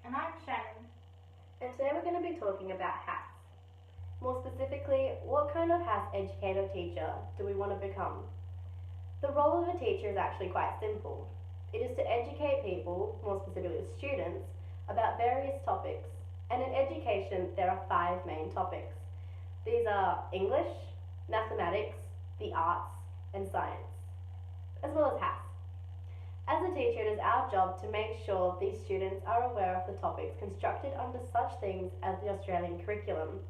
And I'm Shannon. And today we're going to be talking about HASS. More specifically, what kind of HASS educator teacher do we want to become? The role of a teacher is actually quite simple. It is to educate people, more specifically students, about various topics. And in education, there are 5 main topics. These are English, mathematics, the arts, and science, as well as HASS. As a teacher, it is our job to make sure these students are aware of the topics constructed under such things as the Australian curriculum.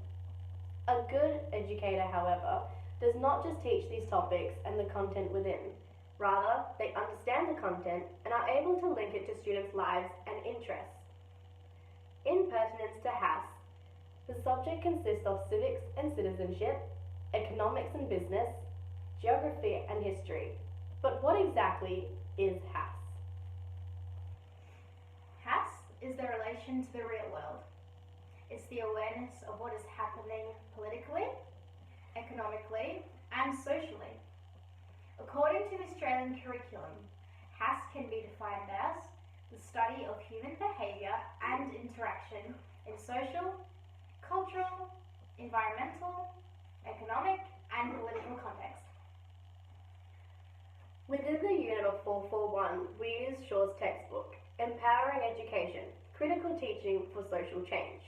A good educator, however, does not just teach these topics and the content within. Rather, they understand the content and are able to link it to students' lives and interests. In pertinence to HASS, the subject consists of civics and citizenship, economics and business, geography and history. But what exactly is HASS? HASS is the relation to the real world. It's the awareness of what is happening politically, economically, and socially. According to the Australian curriculum, HASS can be defined as the study of human behaviour and interaction in social, cultural, environmental, economic, and political context. Within the unit of 441, we use Shaw's textbook, Empowering Education, Critical Teaching for Social Change.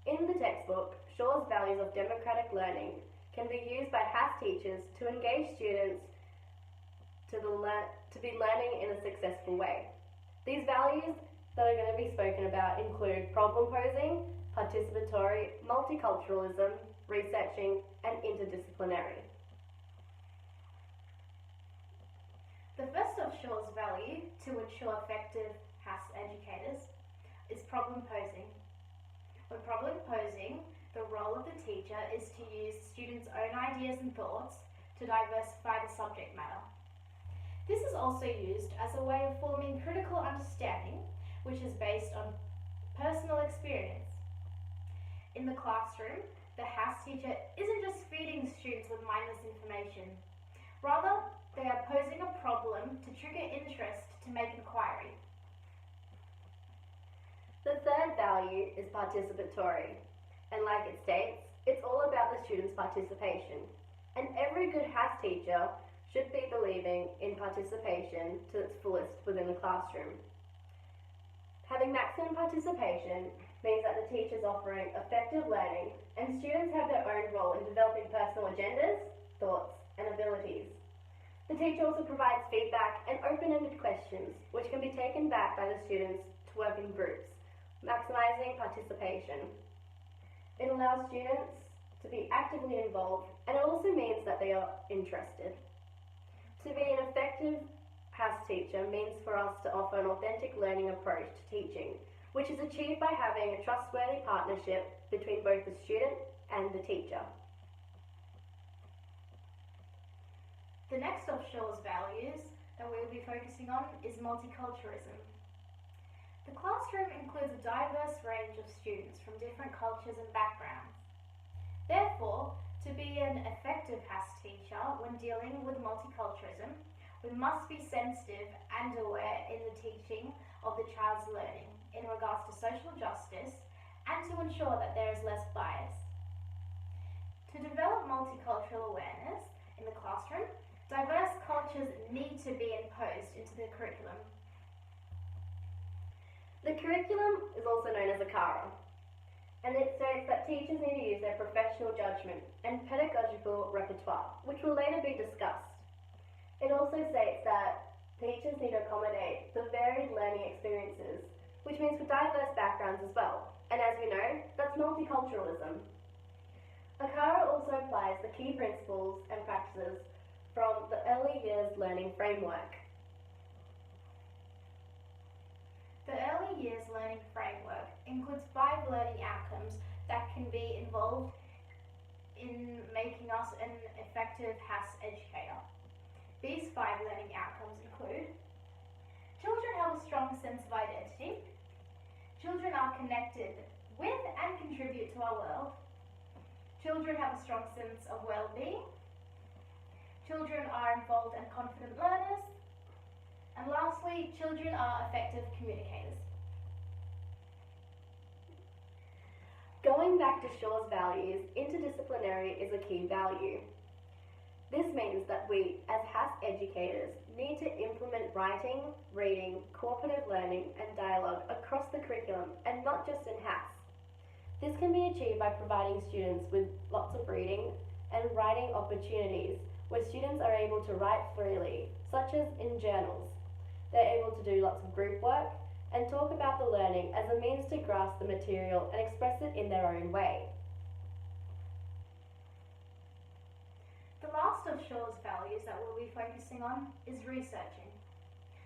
In the textbook, Shaw's values of democratic learning can be used by HASS teachers to engage students to be learning in a successful way. These values that are going to be spoken about include problem posing, participatory, multiculturalism, researching, and interdisciplinary. The first of Shaw's value to ensure effective HASS educators is problem posing. When problem posing, the role of the teacher is to use students' own ideas and thoughts to diversify the subject matter. This is also used as a way of forming critical understanding, which is based on personal experience. In the classroom, the HASS teacher isn't just feeding students with mindless information. Rather, they are posing a problem to trigger interest to make inquiry. The third value is participatory, and like it states, it's all about the students' participation. And every good HASS teacher should be believing in participation to its fullest within the classroom. Having maximum participation means that the teacher is offering effective learning and students have their own role in developing personal agendas, thoughts, and abilities. The teacher also provides feedback and open-ended questions which can be taken back by the students to work in groups, maximising participation. It allows students to be actively involved, and it also means that they are interested. To be an effective HASS teacher means for us to offer an authentic learning approach to teaching, which is achieved by having a trustworthy partnership between both the student and the teacher. The next of Shaw's values that we will be focusing on is multiculturalism. The classroom includes a diverse range of students from different cultures and backgrounds. Therefore, to be an effective HASS teacher when dealing with multiculturalism, we must be sensitive and aware in the teaching of the child's learning in regards to social justice and to ensure that there is less bias. To develop multicultural awareness in the classroom, diverse cultures need to be imposed into the curriculum. The curriculum is also known as a CARA, and it states that teachers need to use their professional judgment and pedagogical repertoire, which will later be discussed. It also states that teachers need to accommodate the varied learning experiences, which means for diverse backgrounds as well, and as we know, that's multiculturalism. A CARA also applies the key principles and practices from the Early Years Learning Framework. The Early Years Learning Framework includes 5 learning outcomes that can be involved in making us an effective HASS educator. These 5 learning outcomes include: children have a strong sense of identity, children are connected with and contribute to our world, children have a strong sense of well-being, children are involved and confident learners, and lastly, children are effective communicators. Going back to Shaw's values, interdisciplinary is a key value. This means that we, as HASS educators, need to implement writing, reading, cooperative learning and dialogue across the curriculum and not just in HASS. This can be achieved by providing students with lots of reading and writing opportunities where students are able to write freely, such as in journals. They're able to do lots of group work and talk about the learning as a means to grasp the material and express it in their own way. The last of Shaw's values that we'll be focusing on is researching.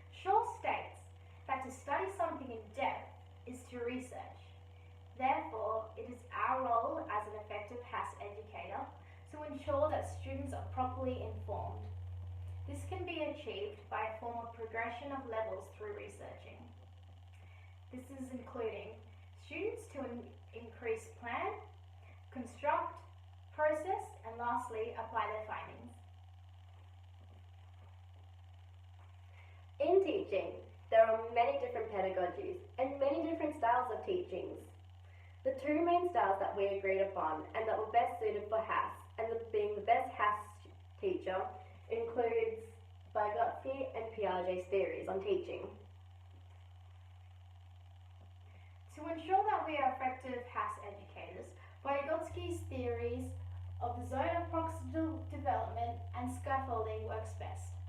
Shaw states that to study something in depth is to research. Therefore, it is our role as an effective HASS educator to ensure that students are properly informed. This can be achieved by a form of progression of levels through researching. This is including students to increase plan, construct, process, and lastly, apply their findings. In teaching, there are many different pedagogies and many different styles of teachings. The two main styles that we agreed upon and that were best suited for HASS and being the best HASS teacher includes Vygotsky and Piaget's theories on teaching. To ensure that we are effective HASS educators, Vygotsky's theories of the zone of proximal development and scaffolding works best.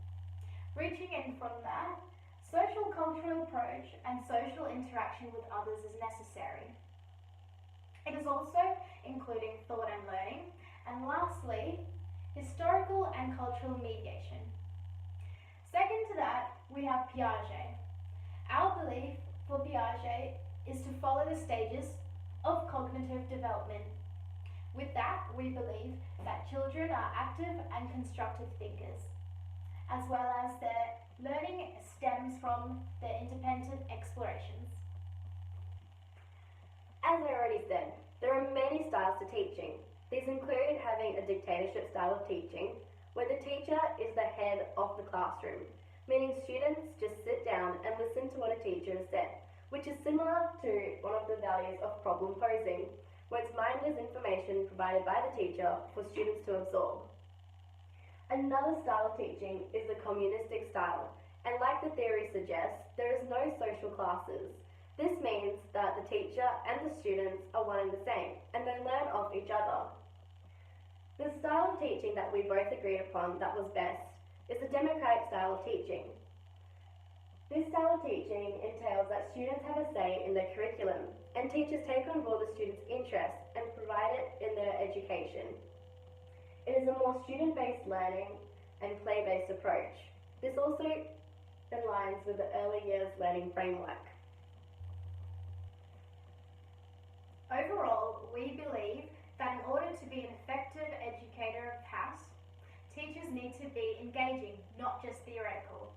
Reaching in from that, social cultural approach and social interaction with others is necessary. It is also including thought and learning, and lastly, historical and cultural mediation. Second to that, we have Piaget. Our belief for Piaget is to follow the stages of cognitive development. With that, we believe that children are active and constructive thinkers, as well as their learning stems from their independent explorations. As I already said, there are many styles to teaching. These include having a dictatorship style of teaching, where the teacher is the head of the classroom, meaning students just sit down and listen to what a teacher has said, which is similar to one of the values of problem posing, where it's mined as information provided by the teacher for students to absorb. Another style of teaching is the communistic style, and like the theory suggests, there is no social classes. This means that the teacher and the students are one and the same, and they learn off each other. The style of teaching that we both agreed upon that was best is the democratic style of teaching. This style of teaching entails that students have a say in their curriculum, and teachers take on board the students' interests and provide it in their education. It is a more student-based learning and play-based approach. This also aligns with the early years learning framework. Overall, we believe that in order to be an effective educator of HASS, teachers need to be engaging, not just theoretical.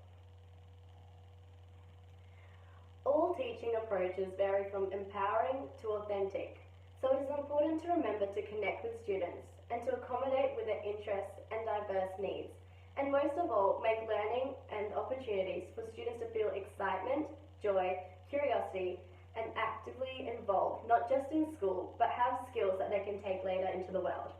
All teaching approaches vary from empowering to authentic, so it is important to remember to connect with students and to accommodate with their interests and diverse needs, and most of all, make learning and opportunities for students to feel excitement, joy, curiosity, and actively involved, not just in school, but have skills that they can take later into the world.